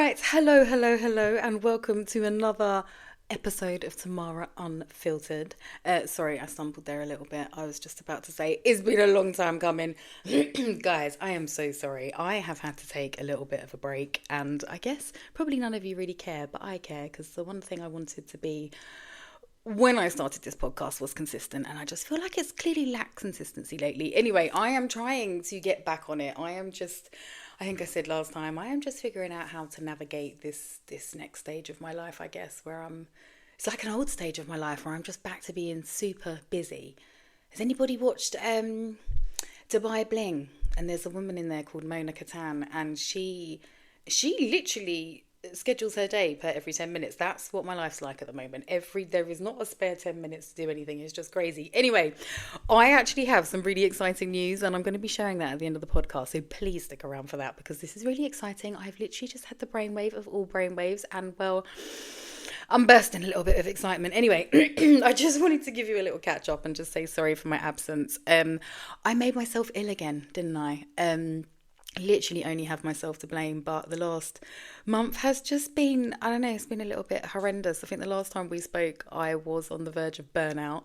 Right, hello, and welcome to another episode of Tamara Unfiltered. Sorry, I stumbled there a little bit. I was just about to say, it's been a long time coming. Guys, I am so sorry. I have had to take a little bit of a break, and I guess probably none of you really care, but I care because the one thing I wanted to be when I started this podcast was consistent, and I just feel like it's clearly lacked consistency lately. Anyway, I am trying to get back on it. I think I said last time, I am just figuring out how to navigate this next stage of my life, I guess, it's like an old stage of my life where I'm just back to being super busy. Has anybody watched Dubai Bling? And there's a woman in there called Mona Katan, and she literally schedules her day per every 10 minutes. That's what my life's like at the moment. There is not a spare 10 minutes to do anything. It's just crazy. Anyway, I actually have some really exciting news, and I'm going to be sharing that at the end of the podcast, so please stick around for that because this is really exciting. I've literally just had the brainwave of all brainwaves, and well, I'm bursting a little bit of excitement. Anyway, I just wanted to give you a little catch up and just say sorry for my absence. I made myself ill again, didn't I? Literally only have myself to blame, but the last month has just been, I don't know, it's been a little bit horrendous. I think the last time we spoke I was on the verge of burnout.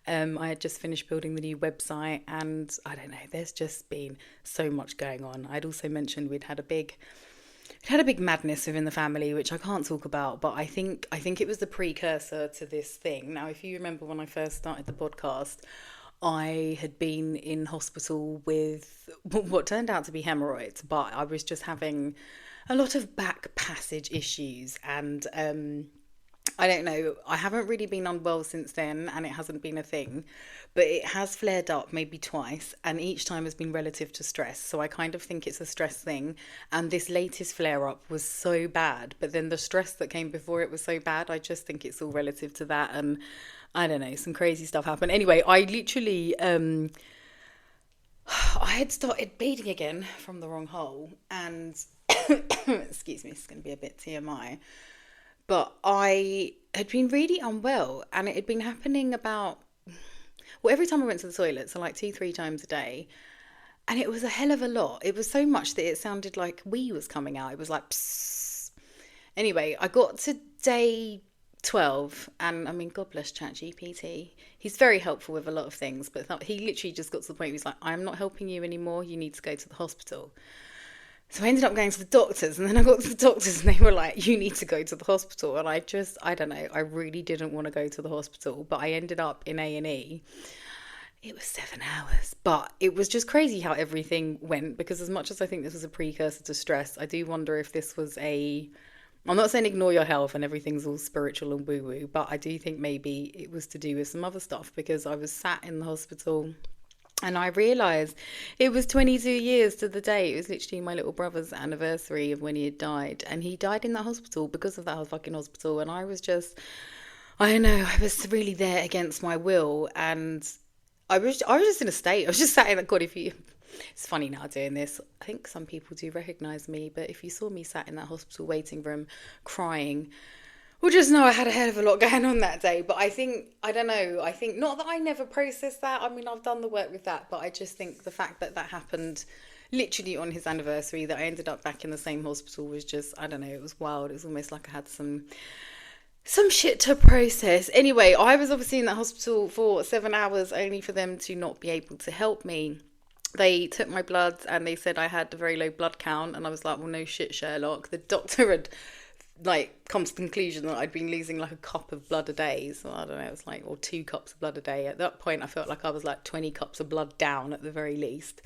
I had just finished building the new website, and I don't know, there's just been so much going on. I'd also mentioned we'd had a big madness within the family, which I can't talk about, but I think it was the precursor to this thing. Now, if you remember when I first started the podcast, I had been in hospital with what turned out to be hemorrhoids, but I was just having a lot of back passage issues, and I don't know, I haven't really been unwell since then, and it hasn't been a thing, but it has flared up maybe twice, and each time has been relative to stress, so I kind of think it's a stress thing, and this latest flare-up was so bad, but then the stress that came before it was so bad. I just think it's all relative to that, and I don't know, some crazy stuff happened. Anyway, I literally, I had started bleeding again from the wrong hole, and excuse me, it's going to be a bit TMI, but I had been really unwell, and it had been happening every time I went to the toilet, so like 2-3 times a day, and it was a hell of a lot. It was so much that it sounded like wee was coming out. It was like psst. Anyway, I got to day 12, and I mean, God bless ChatGPT. He's very helpful with a lot of things, but he literally just got to the point where he's like, I'm not helping you anymore, you need to go to the hospital. So I ended up going to the doctors, and then I got to the doctors and they were like, you need to go to the hospital. And I don't know, I really didn't want to go to the hospital, but I ended up in A&E. It was 7 hours, but it was just crazy how everything went, because as much as I think this was a precursor to stress, I do wonder if this was I'm not saying ignore your health and everything's all spiritual and woo-woo, but I do think maybe it was to do with some other stuff, because I was sat in the hospital and I realised it was 22 years to the day. It was literally my little brother's anniversary of when he had died, and he died in that hospital because of that fucking hospital. And I was just, I don't know, I was really there against my will, and I was just in a state. I was just sat in, God, it's funny now doing this. I think some people do recognise me, but if you saw me sat in that hospital waiting room crying, well, just know I had a hell of a lot going on that day. But I think not that I never processed that. I mean, I've done the work with that, but I just think the fact that happened literally on his anniversary, that I ended up back in the same hospital, was just, I don't know, it was wild. It was almost like I had some shit to process. Anyway, I was obviously in that hospital for 7 hours, only for them to not be able to help me. They took my blood and they said I had a very low blood count, and I was like, well, no shit, Sherlock. The doctor had come to the conclusion that I'd been losing like a cup of blood a day. So I don't know, it was or 2 cups of blood a day. At that point, I felt like I was like 20 cups of blood down at the very least.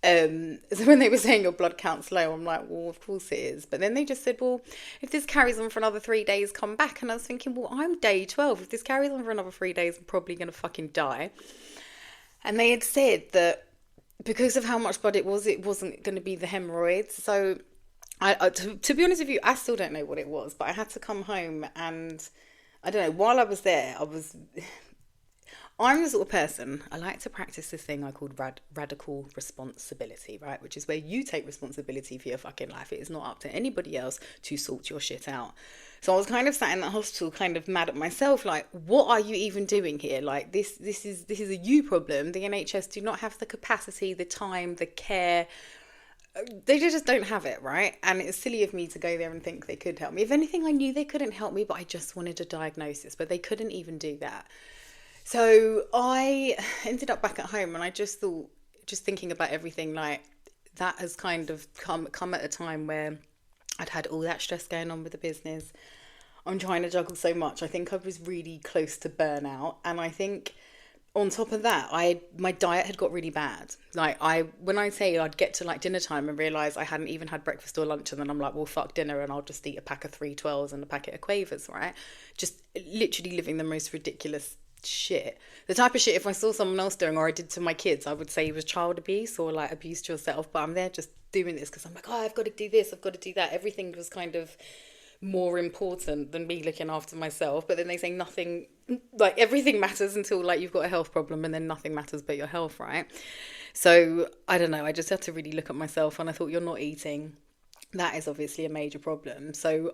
So when they were saying your blood count's low, I'm like, well, of course it is. But then they just said, well, if this carries on for another 3 days, come back. And I was thinking, well, I'm day 12. If this carries on for another 3 days, I'm probably going to fucking die. And they had said that because of how much blood it wasn't going to be the hemorrhoids. So to be honest with you, I still don't know what it was, but I had to come home, and I don't know, while I was there, I'm the sort of person, I like to practice this thing I called radical responsibility, right? Which is where you take responsibility for your fucking life. It is not up to anybody else to sort your shit out. So I was kind of sat in that hospital, kind of mad at myself, like, what are you even doing here? Like, this is a you problem. The NHS do not have the capacity, the time, the care, they just don't have it, right? And it's silly of me to go there and think they could help me. If anything, I knew they couldn't help me, but I just wanted a diagnosis, but they couldn't even do that. So I ended up back at home, and I just thought, just thinking about everything, like, that has kind of come at a time where I'd had all that stress going on with the business. I'm trying to juggle so much. I think I was really close to burnout, and I think on top of that, my diet had got really bad. Like, when I say I'd get to like dinner time and realise I hadn't even had breakfast or lunch, and then I'm like, well, fuck dinner, and I'll just eat a pack of 312s and a packet of Quavers, right? Just literally living the most ridiculous shit. The type of shit, if I saw someone else doing, or I did to my kids, I would say it was child abuse or like abuse to yourself. But I'm there just doing this because I'm like, oh, I've got to do this, I've got to do that. Everything was kind of more important than me looking after myself. But then they say nothing, like everything matters until like you've got a health problem, and then nothing matters but your health, right? So I don't know, I just had to really look at myself, and I thought, you're not eating. That is obviously a major problem. So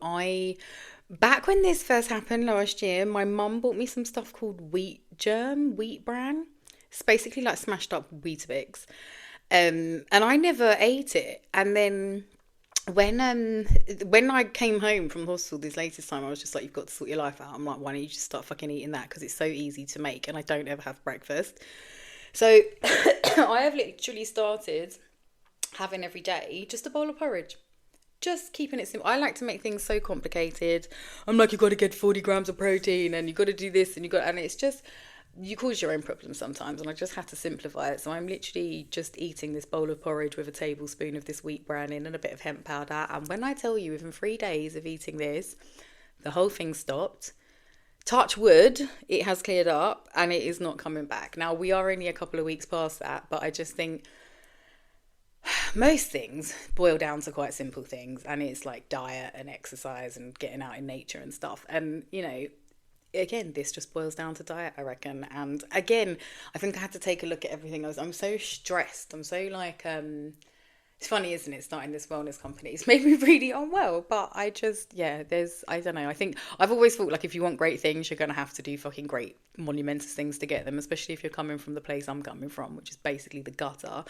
back when this first happened last year, my mum bought me some stuff called wheat bran. It's basically like smashed up Weetabix. And I never ate it. And then when I came home from hospital this latest time, I was just like, you've got to sort your life out. I'm like, why don't you just start fucking eating that? Because it's so easy to make, and I don't ever have breakfast. So I have literally started having every day just a bowl of porridge. Just keeping it simple. I like to make things so complicated. I'm like, you've got to get 40 grams of protein, and you've got to do this, and it's just, you cause your own problems sometimes, and I just have to simplify it. So I'm literally just eating this bowl of porridge with a tablespoon of this wheat bran in and a bit of hemp powder. And when I tell you, within 3 days of eating this, the whole thing stopped. Touch wood, it has cleared up, and it is not coming back. Now, we are only a couple of weeks past that, but I just think most things boil down to quite simple things, and it's like diet and exercise and getting out in nature and stuff. And, you know, again, this just boils down to diet, I reckon. And again, I think I had to take a look at everything. I'm so stressed. I'm so like, it's funny, isn't it, starting this wellness company? It's made me really unwell, but I don't know. I think I've always thought, like, if you want great things, you're going to have to do fucking great monumentous things to get them, especially if you're coming from the place I'm coming from, which is basically the gutter.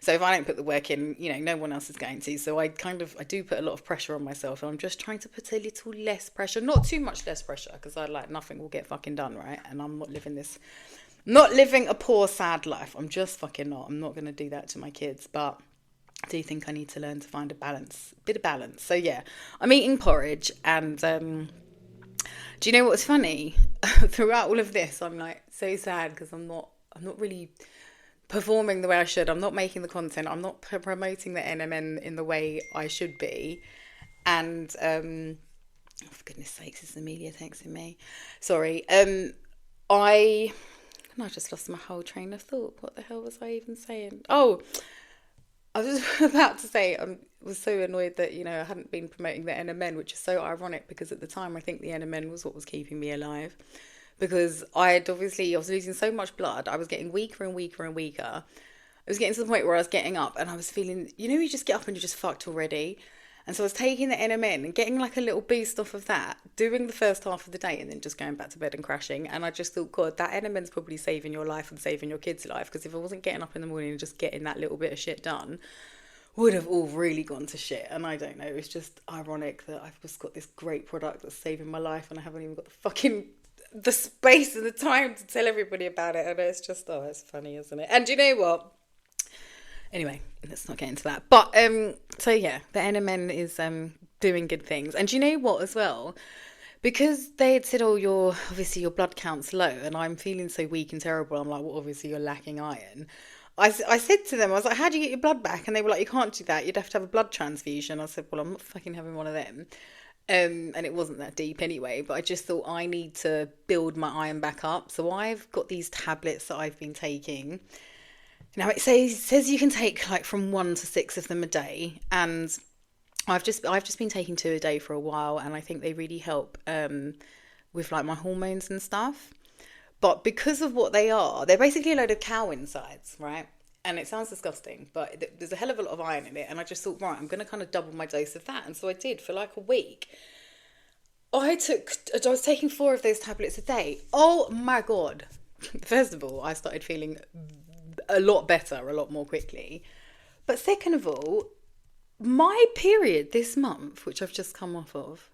So if I don't put the work in, you know, no one else is going to. So I do put a lot of pressure on myself, and I'm just trying to put a little less pressure, not too much less pressure, because nothing will get fucking done, right? And I'm not living a poor, sad life. I'm just fucking not. I'm not going to do that to my kids, but I do think I need to learn to find a bit of balance. So yeah, I'm eating porridge, and do you know what's funny? Throughout all of this, I'm like so sad because I'm not really performing the way I should. I'm not making the content. I'm not promoting the NMN in the way I should be. And oh, for goodness sakes, is Amelia texting me? Sorry. I just lost my whole train of thought. What the hell was I even saying? Oh, I was about to say I was so annoyed that, you know, I hadn't been promoting the NMN, which is so ironic because at the time I think the NMN was what was keeping me alive. Because I was losing so much blood. I was getting weaker and weaker and weaker. I was getting to the point where I was getting up and I was feeling, you know, you just get up and you're just fucked already. And so I was taking the NMN and getting like a little boost off of that, doing the first half of the day and then just going back to bed and crashing. And I just thought, God, that NMN's probably saving your life and saving your kids' life. Because if I wasn't getting up in the morning and just getting that little bit of shit done, would have all really gone to shit. And I don't know, it's just ironic that I've just got this great product that's saving my life and I haven't even got the space and the time to tell everybody about it. And it's just, it's funny, isn't it? And do you know what? Anyway, let's not get into that. But so yeah, the NMN is doing good things. And do you know what as well? Because they had said, your blood count's low, and I'm feeling so weak and terrible. I'm like, well, obviously you're lacking iron. I said to them, I was like, how do you get your blood back? And they were like, you can't do that. You'd have to have a blood transfusion. I said, well, I'm not fucking having one of them. And it wasn't that deep anyway, but I just thought I need to build my iron back up. So I've got these tablets that I've been taking. Now it says you can take like from 1 to 6 of them a day, and I've just been taking 2 a day for a while, and I think they really help with like my hormones and stuff. But because of what they are, they're basically a load of cow insides, right? And it sounds disgusting, but there's a hell of a lot of iron in it. And I just thought, right, I'm going to kind of double my dose of that. And so I did for like a week. I was taking 4 of those tablets a day. Oh my God. First of all, I started feeling a lot better, a lot more quickly. But second of all, my period this month, which I've just come off of,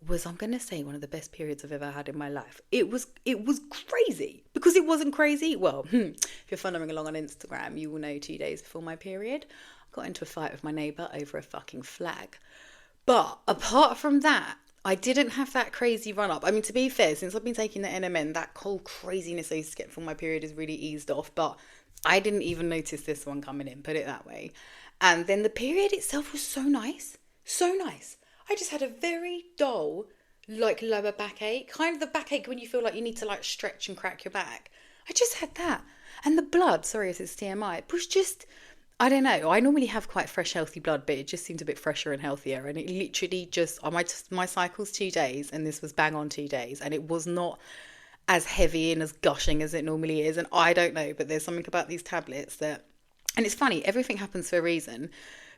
was, I'm going to say, one of the best periods I've ever had in my life. It was crazy, because it wasn't crazy. Well, if you're following along on Instagram, you will know 2 days before my period, I got into a fight with my neighbour over a fucking flag. But apart from that, I didn't have that crazy run up. I mean, to be fair, since I've been taking the NMN, that whole craziness I used to get from my period has really eased off. But I didn't even notice this one coming in, put it that way. And then the period itself was so nice. So nice. I just had a very dull, like, lower backache. Kind of the backache when you feel like you need to, like, stretch and crack your back. I just had that. And the blood, sorry if it's TMI, it was just, I don't know. I normally have quite fresh, healthy blood, but it just seemed a bit fresher and healthier. And it literally just, my cycle's 2 days, and this was bang on 2 days. And it was not as heavy and as gushing as it normally is. And I don't know, but there's something about these tablets that, and it's funny, everything happens for a reason,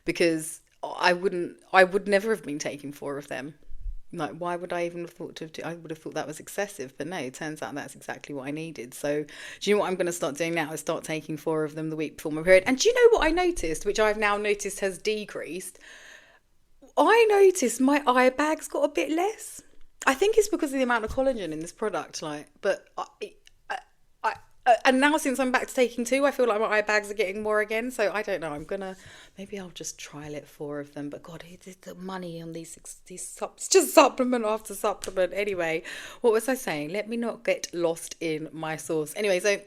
because I would never have been taking 4 of them. Like, why would I even have thought I would have thought that was excessive, but no, it turns out that's exactly what I needed. So do you know what I'm going to start doing now, is start taking 4 of them the week before my period. And do you know what I noticed, which I've now noticed has decreased? I noticed my eye bag's got a bit less. I think it's because of the amount of collagen in this product, like, but and now since I'm back to taking 2, I feel like my eye bags are getting more again. So I don't know. Maybe I'll just trial it 4 of them. But God, the money on these just supplement after supplement. Anyway, what was I saying? Let me not get lost in my sauce. Anyway, so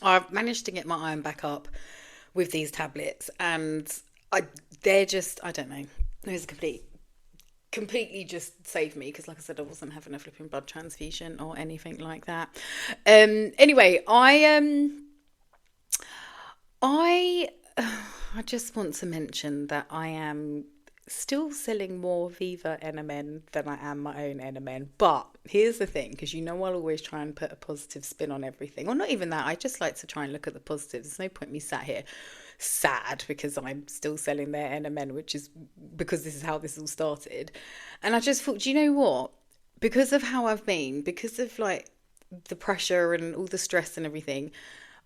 I've managed to get my iron back up with these tablets, and they're just, I don't know. There's a completely just saved me, because like I said, I wasn't having a flipping blood transfusion or anything like that. Anyway, I just want to mention that I am still selling more Viva NMN than I am my own NMN. But here's the thing, because you know I'll always try and put a positive spin on everything, or not even that. I just like to try and look at the positives. There's no point me sat here sad because I'm still selling their NMN, which is because this is how this all started. And I just thought, do you know what? Because of how I've been, because of like the pressure and all the stress and everything,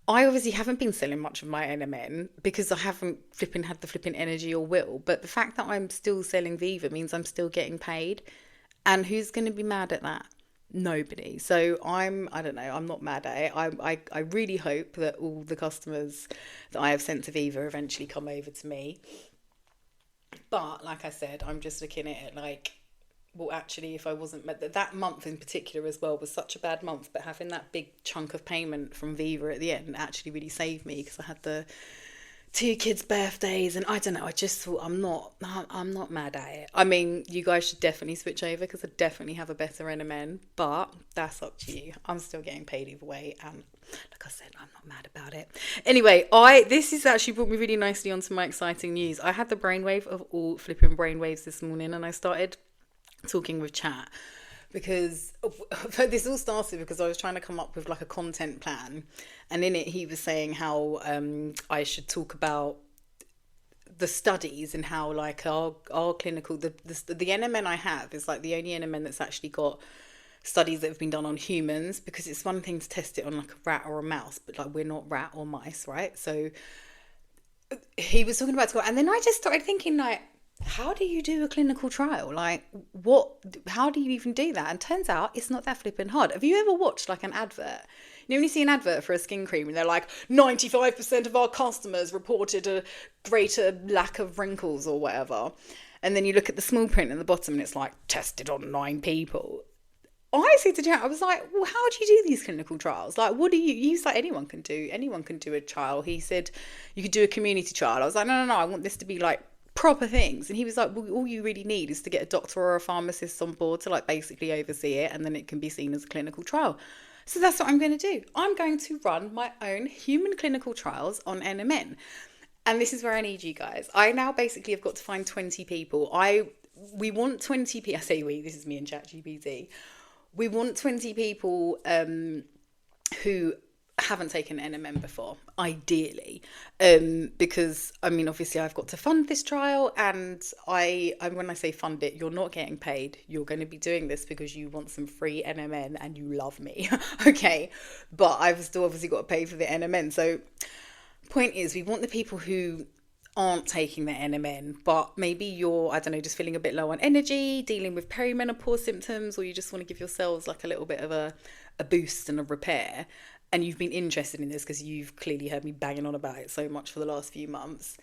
I obviously haven't been selling much of my NMN because I haven't had the flipping energy or will. But the fact that I'm still selling Viva means I'm still getting paid. And who's going to be mad at that? Nobody. So I don't know, I'm not mad at it. I really hope that all the customers that I have sent to Viva eventually come over to me. But like I said, I'm just looking at it like, well, actually, if I wasn't, that month in particular as well was such a bad month, but having that big chunk of payment from Viva at the end actually really saved me, because I had the 2 kids' birthdays, and I don't know, I just thought I'm not mad at it. I mean, you guys should definitely switch over, because I definitely have a better NMN, but that's up to you. I'm still getting paid either way, and like I said, I'm not mad about it. Anyway, this has actually brought me really nicely onto my exciting news. I had the brainwave of all flipping brainwaves this morning, and I started talking with chat, because this all started because I was trying to come up with like a content plan, and in it he was saying how I should talk about the studies and how like our clinical the NMN I have is like the only NMN that's actually got studies that have been done on humans, because it's one thing to test it on like a rat or a mouse, but like we're not rat or mice, right? So he was talking about, and then I just started thinking, like, how do you do a clinical trial? Like, how do you even do that? And turns out it's not that flipping hard. Have you ever watched like an advert? You know, when you see an advert for a skin cream and they're like, 95% of our customers reported a greater lack of wrinkles or whatever. And then you look at the small print at the bottom and it's like, tested on 9 people. I said to Jack, I was like, well, how do you do these clinical trials? Like, what do you use? Like, anyone can do a trial. He said, you could do a community trial. I was like, no, I want this to be like proper things. And he was like, well, all you really need is to get a doctor or a pharmacist on board to like basically oversee it, and then it can be seen as a clinical trial. So that's what I'm going to do. I'm going to run my own human clinical trials on NMN. And this is where I need you guys. I now basically have got to find 20 people. We want 20 people. I say we, this is me and ChatGPT. We want 20 people who haven't taken NMN before, ideally, because I mean, obviously I've got to fund this trial, and I when I say fund it, you're not getting paid. You're going to be doing this because you want some free NMN and you love me. Okay, but I've still obviously got to pay for the NMN. So point is, we want the people who aren't taking their NMN, but maybe you're, I don't know, just feeling a bit low on energy, dealing with perimenopause symptoms, or you just want to give yourselves like a little bit of a boost and a repair, and you've been interested in this because you've clearly heard me banging on about it so much for the last few months.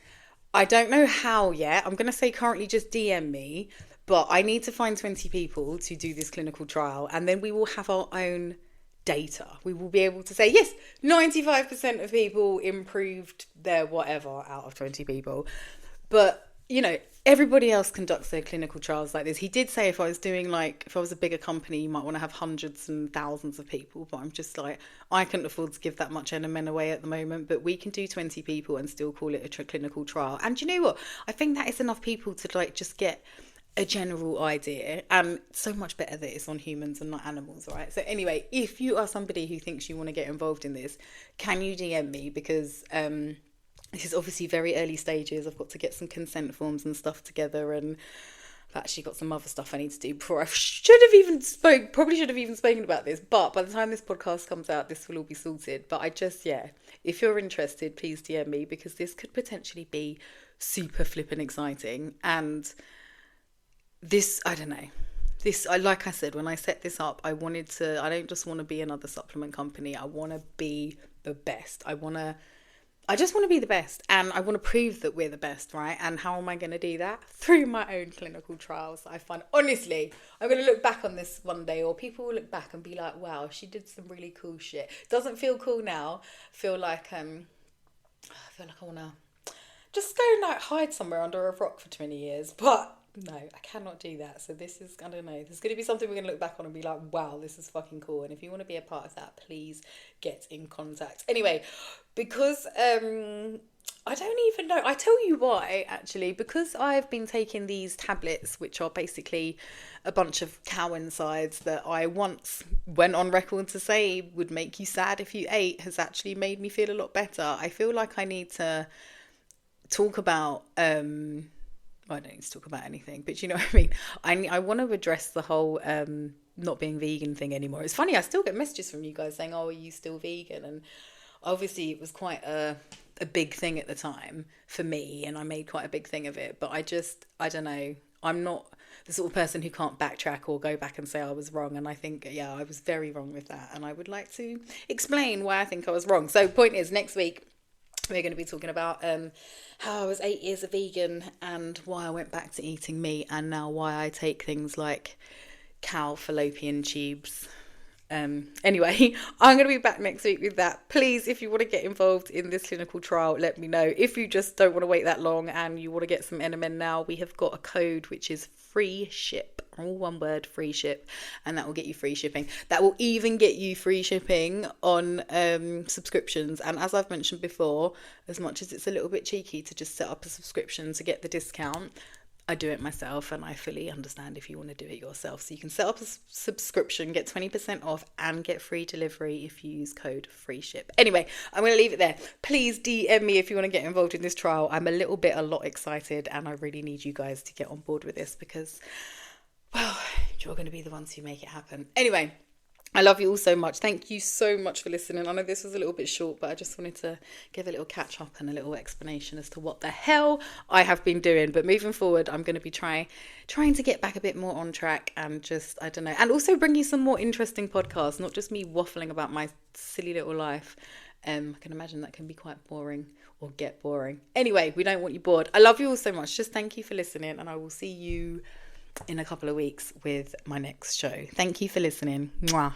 I don't know how yet. I'm going to say currently just DM me, but I need to find 20 people to do this clinical trial, and then we will have our own data. We will be able to say, yes, 95% of people improved their whatever out of 20 people. But, you know, everybody else conducts their clinical trials like this. He did say if I was a bigger company, you might want to have hundreds and thousands of people. But I'm just like, I couldn't afford to give that much NMN away at the moment. But we can do 20 people and still call it a clinical trial. And you know what? I think that is enough people to like just get a general idea, and so much better that it's on humans and not animals, right? So anyway, if you are somebody who thinks you want to get involved in this, can you DM me? Because this is obviously very early stages. I've got to get some consent forms and stuff together, and I've actually got some other stuff I need to do before I should have even spoken about this. But by the time this podcast comes out, this will all be sorted. But if you're interested, please DM me, because this could potentially be super flippin' exciting. And this, I don't know. Like I said, when I set this up, I don't just want to be another supplement company. I want to be the best. I just want to be the best, and I want to prove that we're the best, right? And how am I going to do that? Through my own clinical trials. I find, honestly, I'm going to look back on this one day, or people will look back and be like, wow, she did some really cool shit. Doesn't feel cool now. Feel like I want to just go and like hide somewhere under a rock for 20 years, but no, I cannot do that. So this is, I don't know, there's going to be something we're going to look back on and be like, wow, this is fucking cool. And if you want to be a part of that, please get in contact. Anyway, because I don't even know. I tell you why, actually, because I've been taking these tablets, which are basically a bunch of cow insides that I once went on record to say would make you sad if you ate, has actually made me feel a lot better. I feel like I need to talk about I don't need to talk about anything, but you know what I mean? I want to address the whole not being vegan thing anymore. It's funny, I still get messages from you guys saying, oh, are you still vegan? And obviously it was quite a big thing at the time for me, and I made quite a big thing of it. But I don't know. I'm not the sort of person who can't backtrack or go back and say I was wrong. And I think, I was very wrong with that. And I would like to explain why I think I was wrong. So point is, next week, we're going to be talking about how I was 8 years a vegan and why I went back to eating meat, and now why I take things like cow fallopian tubes. Anyway, I'm going to be back next week with that. Please, if you want to get involved in this clinical trial, let me know. If you just don't want to wait that long and you want to get some NMN now, we have got a code which is free ship. All one word, free ship, and that will get you free shipping. That will even get you free shipping on subscriptions. And as I've mentioned before, as much as it's a little bit cheeky to just set up a subscription to get the discount, I do it myself, and I fully understand if you want to do it yourself. So you can set up a subscription, get 20% off, and get free delivery if you use code FREESHIP. Anyway, I'm going to leave it there. Please DM me if you want to get involved in this trial. I'm a lot excited, and I really need you guys to get on board with this because, well, you're going to be the ones who make it happen. Anyway, I love you all so much. Thank you so much for listening. I know this was a little bit short, but I just wanted to give a little catch up and a little explanation as to what the hell I have been doing. But moving forward, I'm going to be trying to get back a bit more on track and just, I don't know, and also bring you some more interesting podcasts, not just me waffling about my silly little life. I can imagine that can be quite boring or get boring. Anyway, we don't want you bored. I love you all so much. Just thank you for listening, and I will see you in a couple of weeks with my next show. Thank you for listening. Mwah.